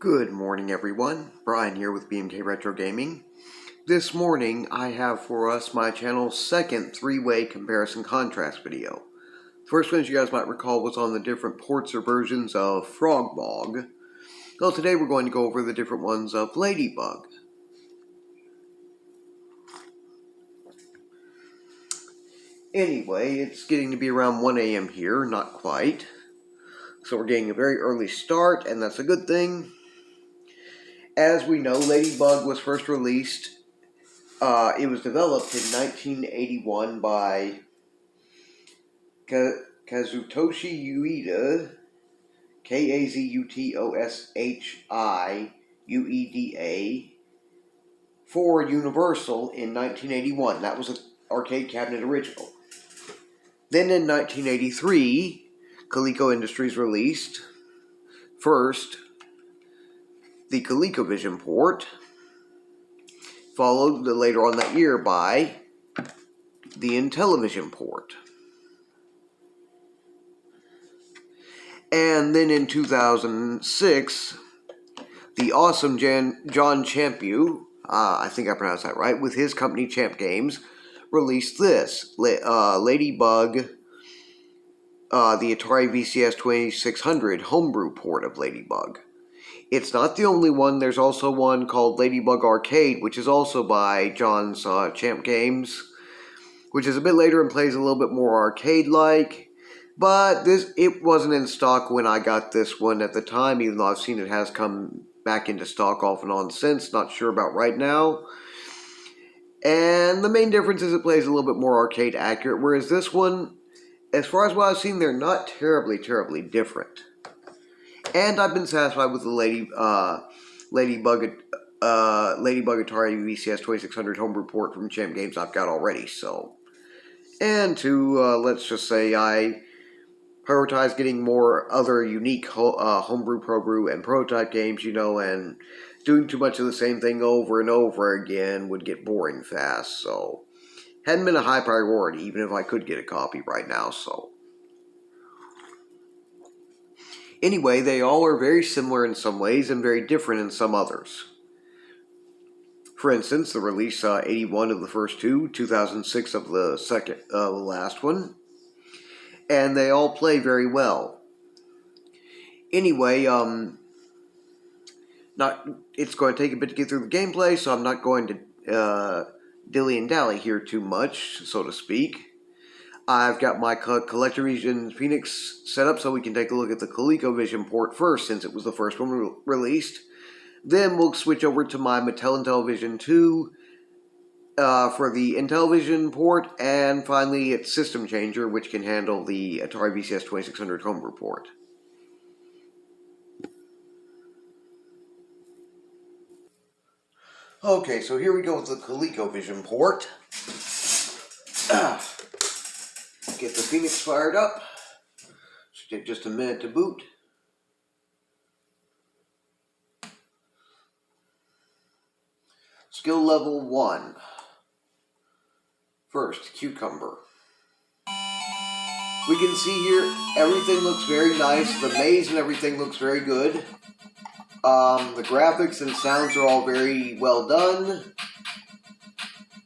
Good morning, everyone. Brian here with BMK Retro Gaming. This morning, I have for us my channel's second three-way comparison contrast video. The first one, as you guys might recall, was on the different ports or versions of Frogbog. Well, today we're going to go over the different ones of Ladybug. Anyway, it's getting to be around 1 a.m. here, not quite. So we're getting a very early start, and that's a good thing. As we know, Ladybug was first released. It was developed in 1981 by Kazutoshi Ueda, Kazutoshi for Universal in 1981. That was an arcade cabinet original. Then in 1983, Coleco Industries released first the ColecoVision port, followed later on that year by the IntelliVision port. And then in 2006, the awesome John Champion, I think I pronounced that right, with his company Champ Games, released this, Ladybug, the Atari VCS 2600 homebrew port of Ladybug. It's not the only one. There's also one called Ladybug Arcade, which is also by John's Champ Games, which is a bit later and plays a little bit more arcade-like. But it wasn't in stock when I got this one at the time, even though I've seen it has come back into stock off and on since. Not sure about right now. And the main difference is it plays a little bit more arcade accurate, whereas this one, as far as what I've seen, they're not terribly different. And I've been satisfied with the Ladybug Atari VCS 2600 homebrew port from Champ Games I've got already. So, and let's just say I prioritize getting more other unique homebrew, pro-brew, and prototype games, and doing too much of the same thing over and over again would get boring fast. So, hadn't been a high priority, even if I could get a copy right now. So. Anyway, they all are very similar in some ways and very different in some others. For instance, the release 81 of the first two, 2006 of the last one, and they all play very well. Anyway, it's going to take a bit to get through the gameplay, so I'm not going to dilly and dally here too much, so to speak. I've got my ColecoVision Phoenix set up so we can take a look at the ColecoVision port first, since it was the first one released. Then we'll switch over to my Mattel IntelliVision 2 for the IntelliVision port, and finally its System Changer, which can handle the Atari VCS 2600 homebrew port. Okay, so here we go with the ColecoVision port. Get the Phoenix fired up. Should take just a minute to boot. Skill level 1. First, Cucumber. We can see here everything looks very nice. The maze and everything looks very good. The graphics and sounds are all very well done.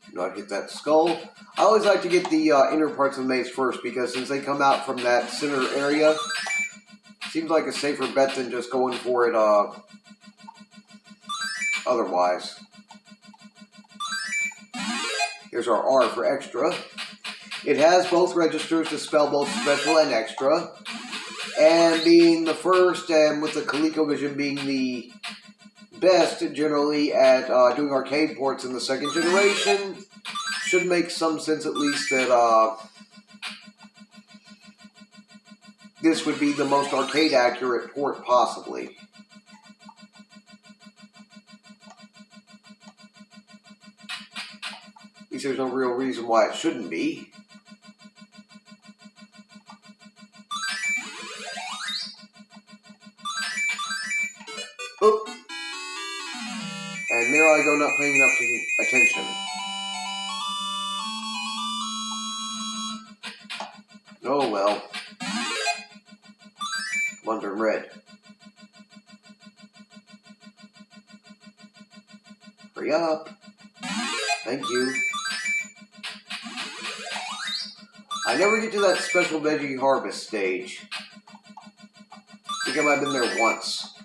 Do not hit that skull. I always like to get the inner parts of the maze first, because since they come out from that center area, it seems like a safer bet than just going for it otherwise. Here's our R for extra. It has both registers to spell both special and extra. And being the first, and with the ColecoVision being the best generally at doing arcade ports in the second generation, should make some sense at least that this would be the most arcade accurate port possibly. At least there's no real reason why it shouldn't be. Oop. And there I go, not paying enough attention. Oh well. Come on, turn red. Hurry up. Thank you. I never get to that special veggie harvest stage. I think I might have been there once.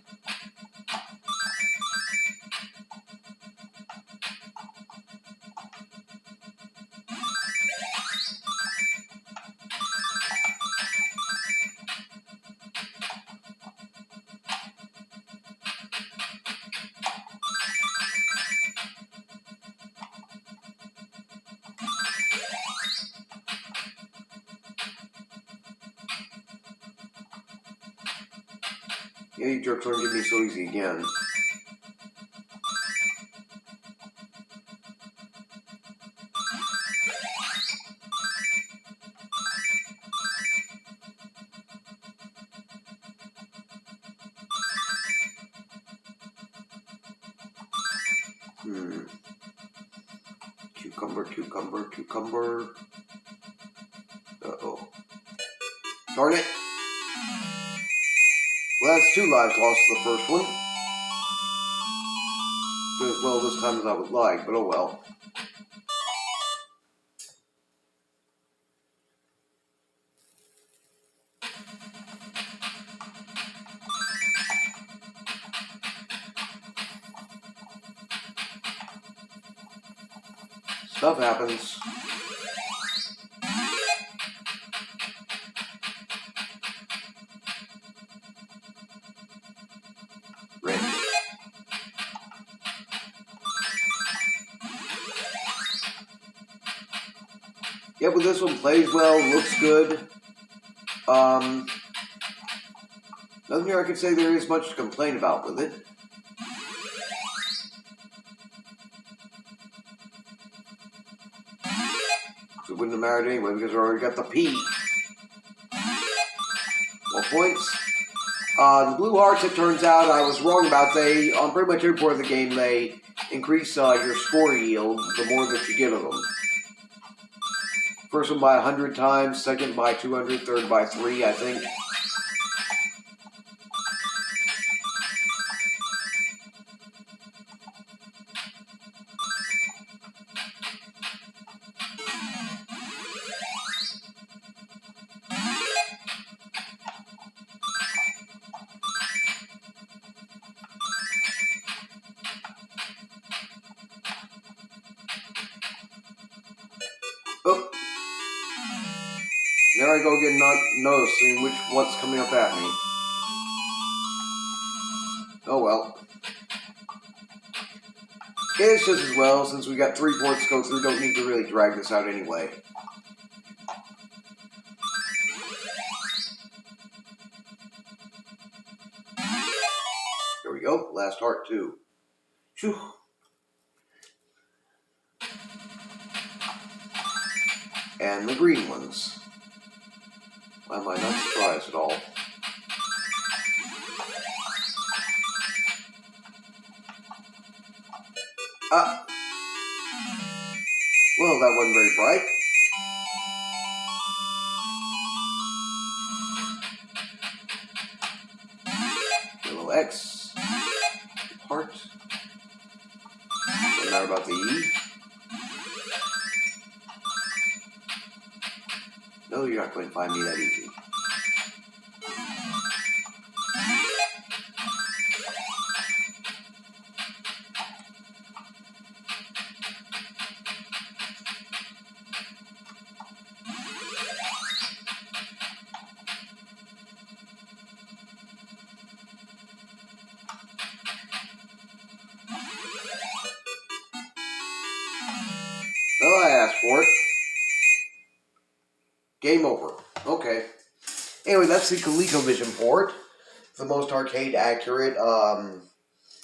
Yeah, you jerks aren't giving me so easy again. Cucumber. Uh-oh. Darn it. Well, that's 2 lives lost to the first one. Did as well this time as I would like, but oh well. Stuff happens. Red. Yeah, but this one plays well, looks good. Nothing here I can say there is much to complain about with it. So it wouldn't have mattered anyway because I already got the P. Well, points. The blue hearts, it turns out, I was wrong about. They, on pretty much every part of the game, they increase your score yield the more that you get of them. First one by 100 times, second by 200, third by 3, I think. Oh. There I go again, not noticing what's coming up at me. Oh well. It's just as well, since we got 3 ports to go through, don't need to really drag this out anyway. There we go, last heart too. Phew. And the green ones. Why am I not surprised at all? Well, that wasn't very bright. Yellow X. Heart. Doesn't matter about the E. No, you're not going to find me that easy. Well, I asked for it. Game over. Okay. Anyway, that's the ColecoVision port. The most arcade accurate of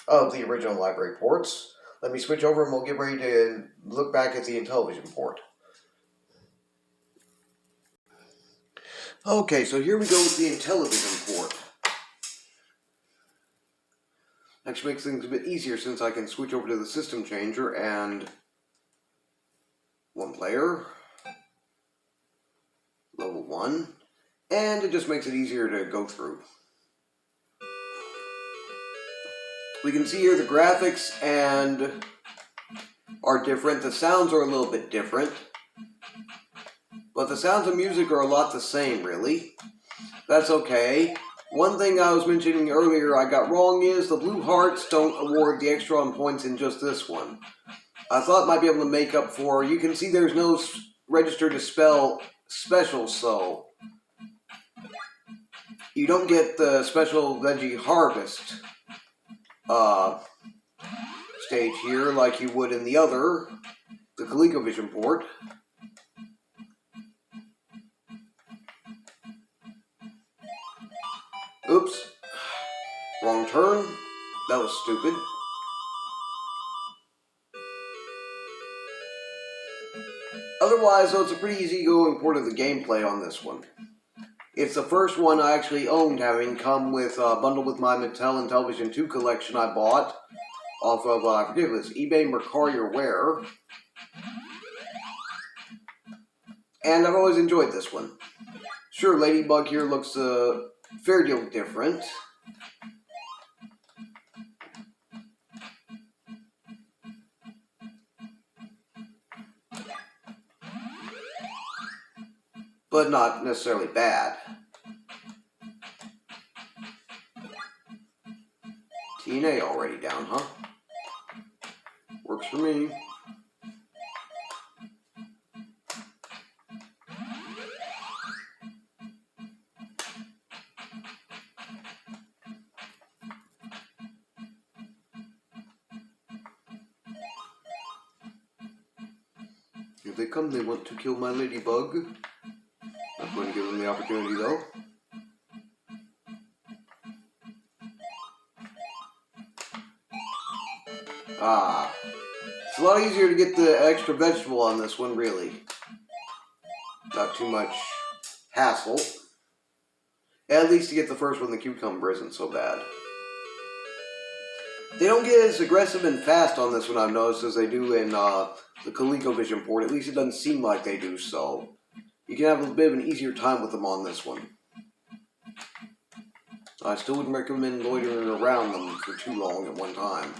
the original library ports. Let me switch over and we'll get ready to look back at the IntelliVision port. Okay, so here we go with the IntelliVision port. Actually makes things a bit easier since I can switch over to the system changer and 1 player, level 1, and it just makes it easier to go through. We can see here the graphics and are different. The sounds are a little bit different. But the sounds of music are a lot the same, really. That's okay. One thing I was mentioning earlier I got wrong is the blue hearts don't award the extra on points in just this one. I thought I might be able to make up for, you can see there's no register to spell special, so you don't get the special veggie harvest stage here like you would in the ColecoVision port. Oops. Wrong turn. That was stupid. Otherwise, though, it's a pretty easygoing port of the gameplay on this one. It's the first one I actually owned, having come with bundled with my Mattel IntelliVision 2 collection I bought off of, I forget if it was eBay, Mercari, or where. And I've always enjoyed this one. Sure, Ladybug here looks a fair deal different. But not necessarily bad. TNA already down, huh? Works for me. If they come, they want to kill my Ladybug. Not going to give them the opportunity, though. Ah. It's a lot easier to get the extra vegetable on this one, really. Not too much hassle. At least to get the first one, the cucumber isn't so bad. They don't get as aggressive and fast on this one, I've noticed, as they do in the ColecoVision port. At least it doesn't seem like they do so. You can have a bit of an easier time with them on this one. I still wouldn't recommend loitering around them for too long at one time.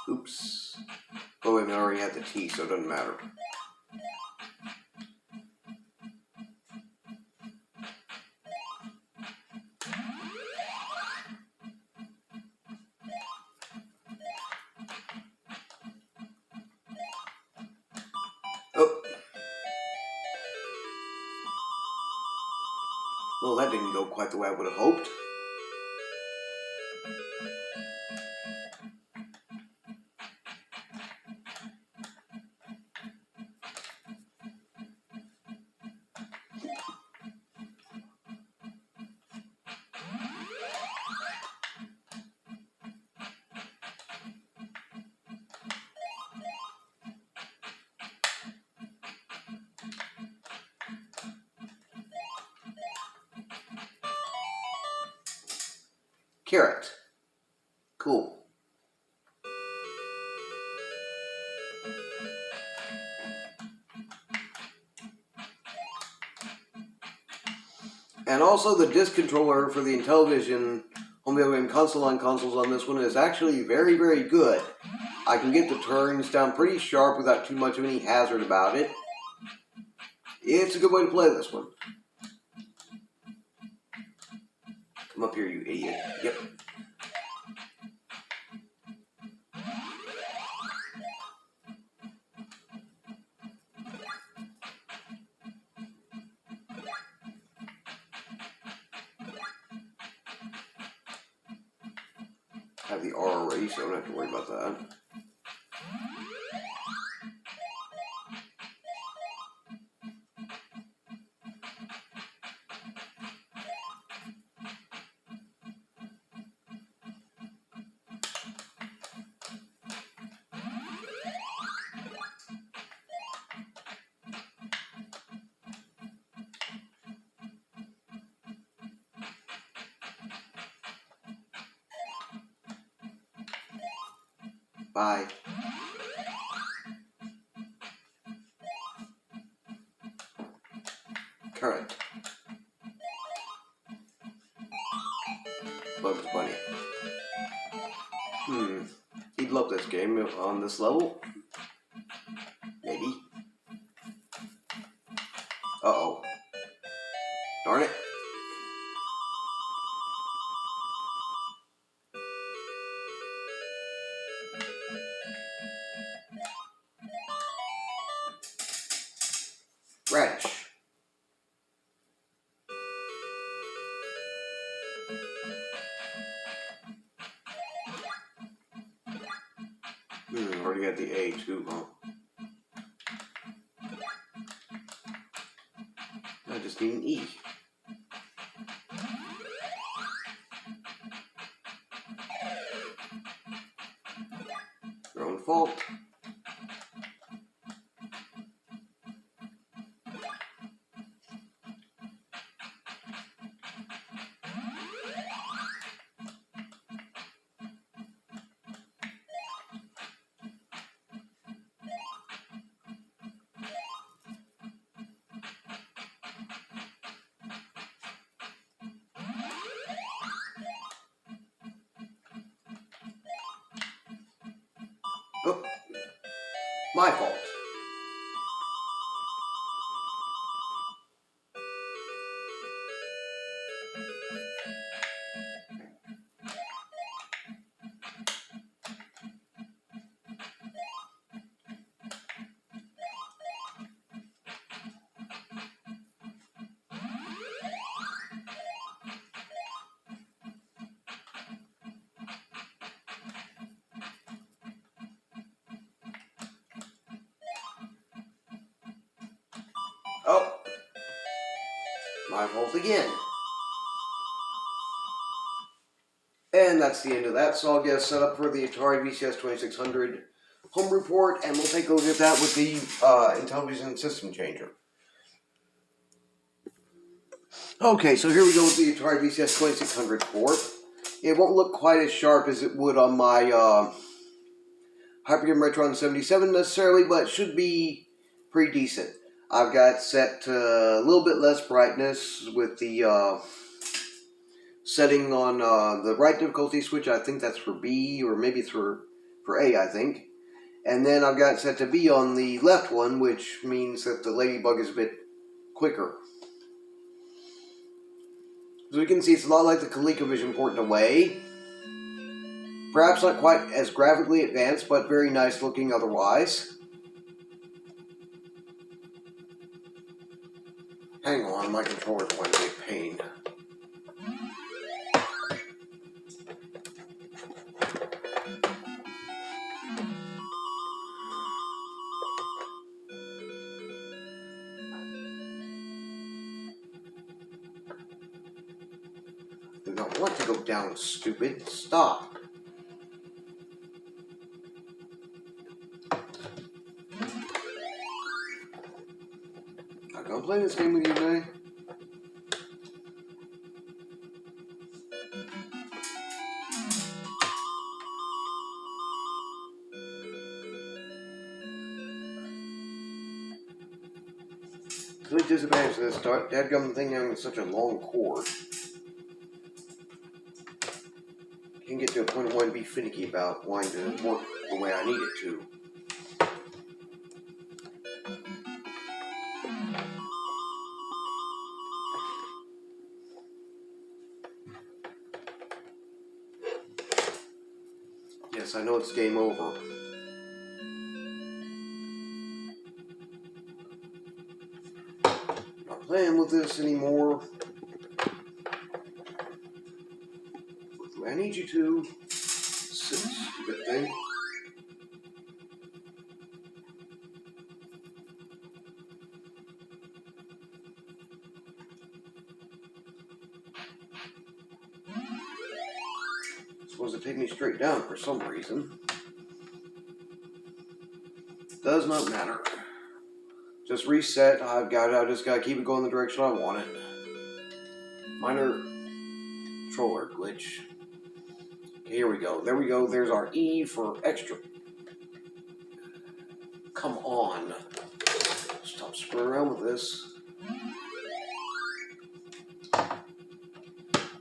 Oops. Oh, wait, I already had the T, so it doesn't matter. Oh. Well, that didn't go quite the way I would have hoped. Carrot. Cool. And also the disc controller for the IntelliVision home video game console line consoles on this one is actually very, very good. I can get the turns down pretty sharp without too much of any hazard about it. It's a good way to play this one. Come up here, you idiot. Yep. I have the R already, so I don't have to worry about that. Bye. Current. Bugs Bunny. He'd love this game on this level. Maybe. Uh-oh. Darn it. Radish. Already got the A too, huh? I just need an E. Your own fault. Oh, my fault. Oh, my fault again. And that's the end of that, so I'll get set up for the Atari VCS 2600 homebrew port, and we'll take a look at that with the IntelliVision system changer. Okay, so here we go with the Atari VCS 2600 port. It won't look quite as sharp as it would on my Hypergame Retron 77 necessarily, but should be pretty decent. I've got set to a little bit less brightness with the setting on the right difficulty switch. I think that's for B, or maybe it's for A, I think. And then I've got it set to B on the left one, which means that the Ladybug is a bit quicker. As we can see, it's a lot like the ColecoVision port in a way. Perhaps not quite as graphically advanced, but very nice looking otherwise. Hang on, my controller's going to be a pain. I do not want to go down, stupid. Stop. I'm gonna play this game with you today. The only disadvantage of this dadgum thing having such a long cord. You can get to a point of wanting to be finicky about wanting to work the way I need it to. Yes, I know it's game over. Not playing with this anymore. I need you to sit, stupid thing. Supposed to take me straight down for some reason. Does not matter. Just reset. I just gotta keep it going the direction I want it. Minor controller glitch. Okay, here we go. There we go. There's our E for extra. Come on. Stop screwing around with this.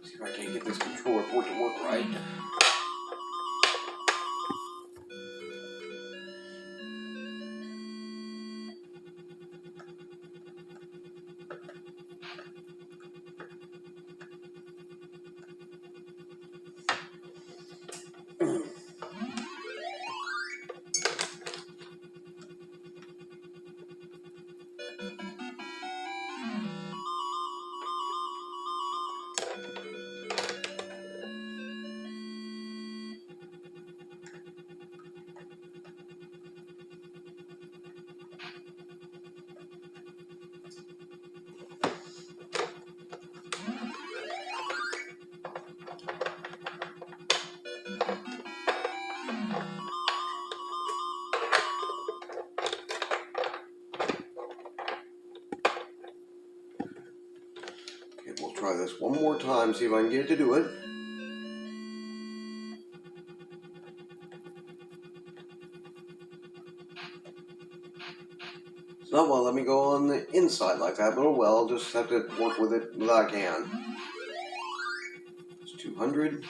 See if I can't get this controller port to work right. Okay, we'll try this one more time, see if I can get it to do it. It's not well, let me go on the inside like that, but oh well, I'll just have to work with it when I can. It's 200.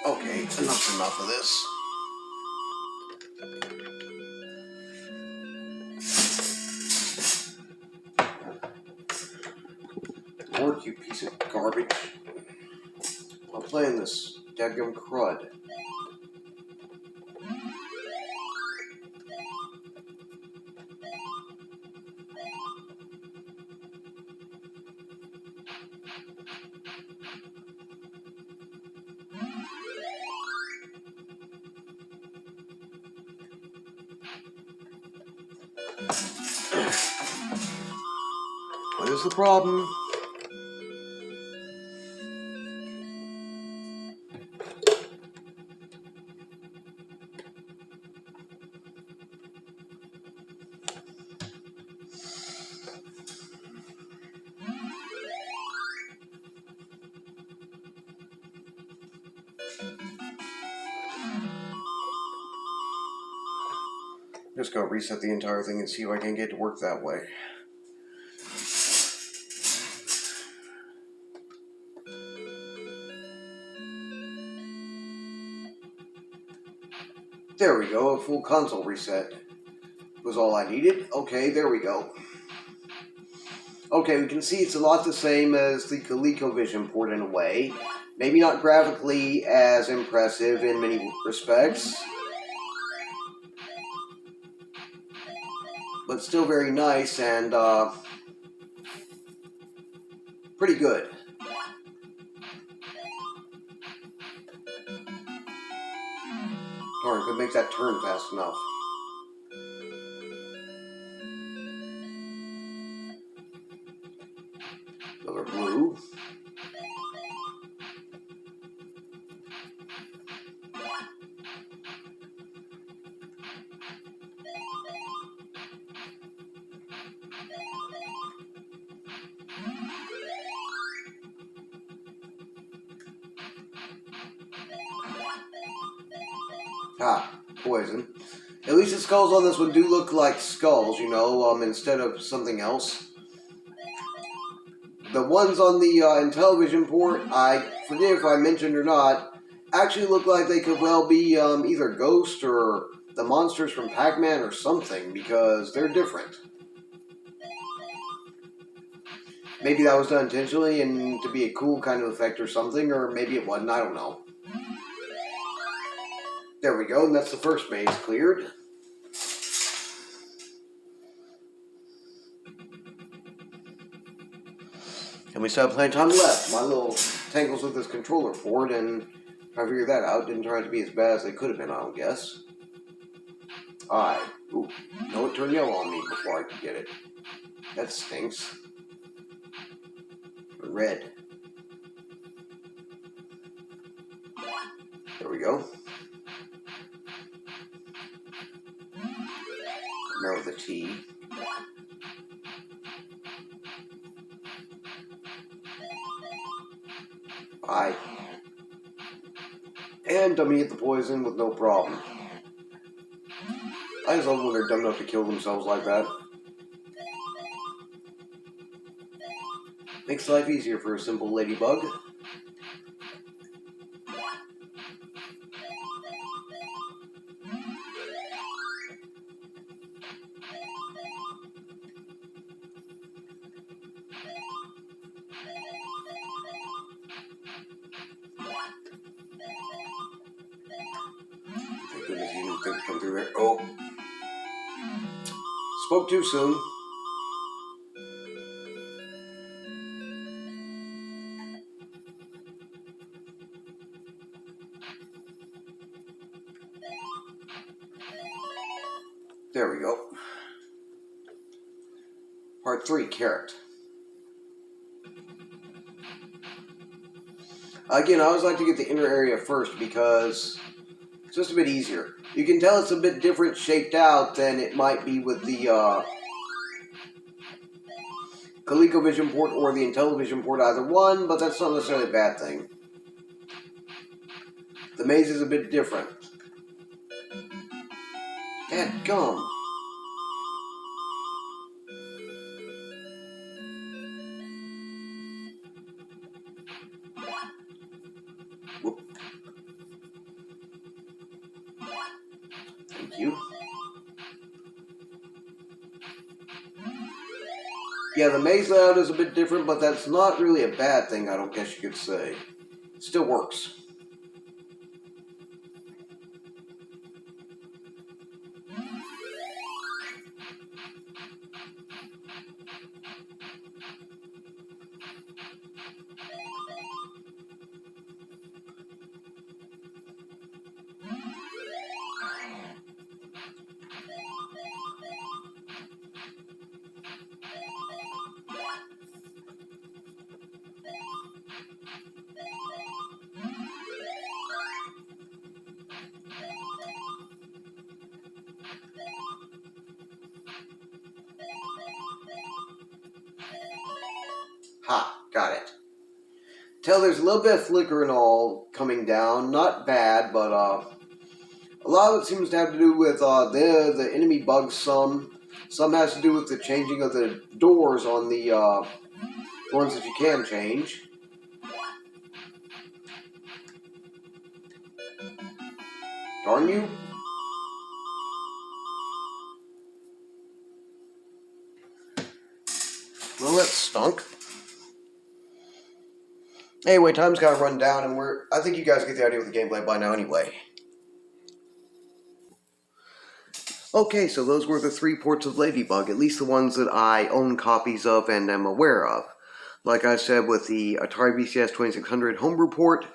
Okay, enough's enough of this. Lord, you piece of garbage. I'm playing this dadgum crud. What is the problem? I'm just gonna reset the entire thing and see if I can get it to work that way. There we go, a full console reset was all I needed. Okay, there we go. Okay, we can see it's a lot the same as the ColecoVision port in a way. Maybe not graphically as impressive in many respects, but still very nice and pretty good. Darn, could make that turn fast enough. Another blue. Ah, poison. At least the skulls on this one do look like skulls, you know, instead of something else. The ones on the IntelliVision port, I forget if I mentioned or not, actually look like they could well be either Ghost or the monsters from Pac-Man or something, because they're different. Maybe that was done intentionally and to be a cool kind of effect or something, or maybe it wasn't, I don't know. There we go, and that's the first maze cleared. And we still have plenty of time left. My little tangles with this controller port, and I figured that out. Didn't turn out to be as bad as they could have been, I don't guess. Ooh, no, it turned yellow on me before I could get it. That stinks. Red. There we go. Narrow the T. Aye. And dummy hit the poison with no problem. I just love when they're dumb enough to kill themselves like that. Makes life easier for a simple ladybug. Thank goodness you didn't think to come through there. Oh. Spoke too soon. There we go. Part 3, carrot. Again, I always like to get the inner area first because it's just a bit easier. You can tell it's a bit different shaped out than it might be with the ColecoVision port or the IntelliVision port, either one, but that's not necessarily a bad thing. The maze is a bit different. Dadgum. Whoop. Thank you. Yeah, the maze layout is a bit different, but that's not really a bad thing, I don't guess you could say. It still works. Ha, got it. Tell there's a little bit of flicker and all coming down. Not bad, but a lot of it seems to have to do with the enemy bugs some. Some has to do with the changing of the doors on the ones that you can change. Darn you. Well, that stunk. Anyway, time's got to run down, and I think you guys get the idea with the gameplay by now anyway. Okay, so those were the 3 ports of Ladybug, at least the ones that I own copies of and am aware of. Like I said, with the Atari VCS 2600 homebrew port,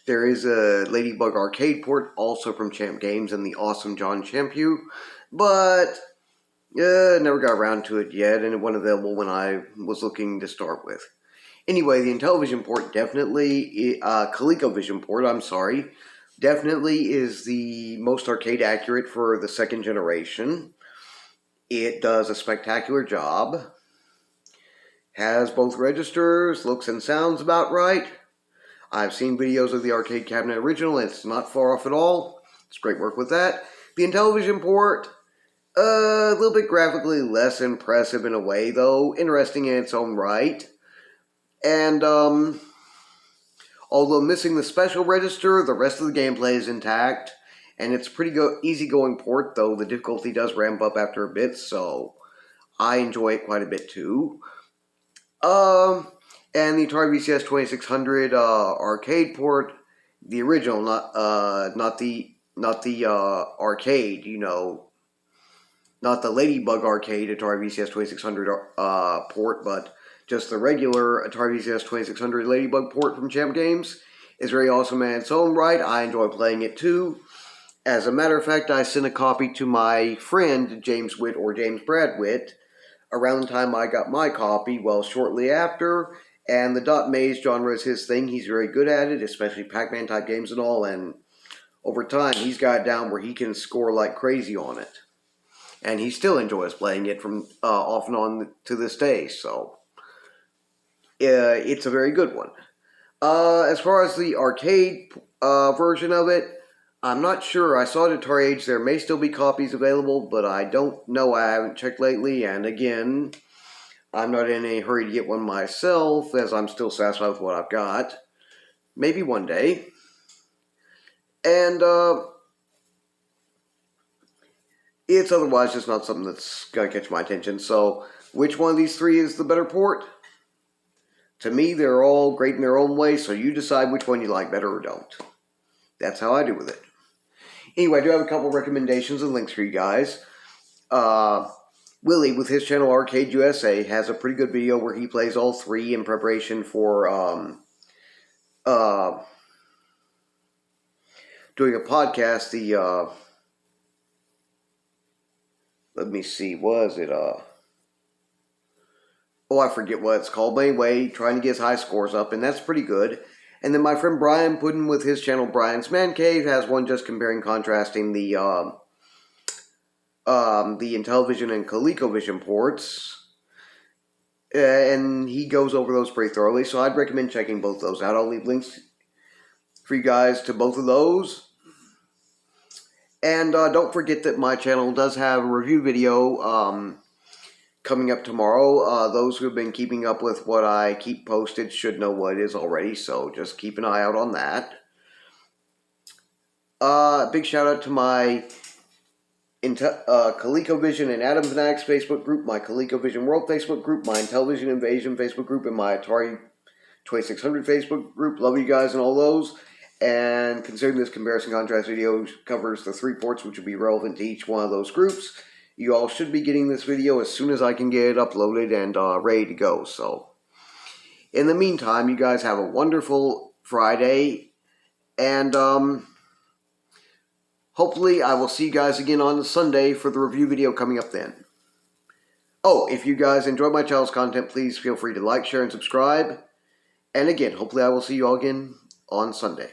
there is a Ladybug arcade port, also from Champ Games and the awesome John Champew, but never got around to it yet, and it wasn't available when I was looking to start with. Anyway, the IntelliVision port definitely, ColecoVision port, I'm sorry, definitely is the most arcade accurate for the 2nd generation. It does a spectacular job. Has both registers, looks and sounds about right. I've seen videos of the arcade cabinet original, and it's not far off at all. It's great work with that. The IntelliVision port, a little bit graphically less impressive in a way, though. Interesting in its own right. And, although missing the special register, the rest of the gameplay is intact. And it's a pretty easygoing port, though the difficulty does ramp up after a bit, so I enjoy it quite a bit, too. And the Atari VCS 2600 arcade port, the original, not the arcade, you know, not the Ladybug arcade Atari VCS 2600 port, but just the regular Atari VCS 2600 Ladybug port from Champ Games, is very awesome in its own right. I enjoy playing it too. As a matter of fact, I sent a copy to my friend James Witt, or James Brad Witt, around the time I got my copy, well, shortly after. And the dot maze genre is his thing. He's very good at it, especially Pac-Man type games and all. And over time, he's got it down where he can score like crazy on it. And he still enjoys playing it from off and on to this day. So it's a very good one. As far as the arcade version of it, I'm not sure. I saw it at Atari Age. There may still be copies available, but I don't know. I haven't checked lately. And again, I'm not in a hurry to get one myself, as I'm still satisfied with what I've got. Maybe one day. And it's otherwise just not something that's going to catch my attention. So, which one of these three is the better port? To me, they're all great in their own way, so you decide which one you like better or don't. That's how I do with it. Anyway, I do have a couple recommendations and links for you guys. Willie, with his channel Arcade USA, has a pretty good video where he plays all three in preparation for doing a podcast. Let me see, was it I forget what it's called, but anyway, trying to get his high scores up, and that's pretty good. And then my friend Brian Puddin with his channel Brian's Man Cave has one just comparing, contrasting the IntelliVision and ColecoVision ports. And he goes over those pretty thoroughly, so I'd recommend checking both those out. I'll leave links for you guys to both of those. And don't forget that my channel does have a review video coming up tomorrow. Those who have been keeping up with what I keep posted should know what it is already, so just keep an eye out on that. Big shout out to my ColecoVision and Adam Fanatics Facebook group, my ColecoVision World Facebook group, my IntelliVision Invasion Facebook group, and my Atari 2600 Facebook group. Love you guys and all those. And considering this comparison contrast video covers the three ports which will be relevant to each one of those groups, you all should be getting this video as soon as I can get it uploaded and ready to go. So, in the meantime, you guys have a wonderful Friday, and hopefully I will see you guys again on Sunday for the review video coming up then. Oh, if you guys enjoyed my channel's content, please feel free to like, share, and subscribe. And again, hopefully I will see you all again on Sunday.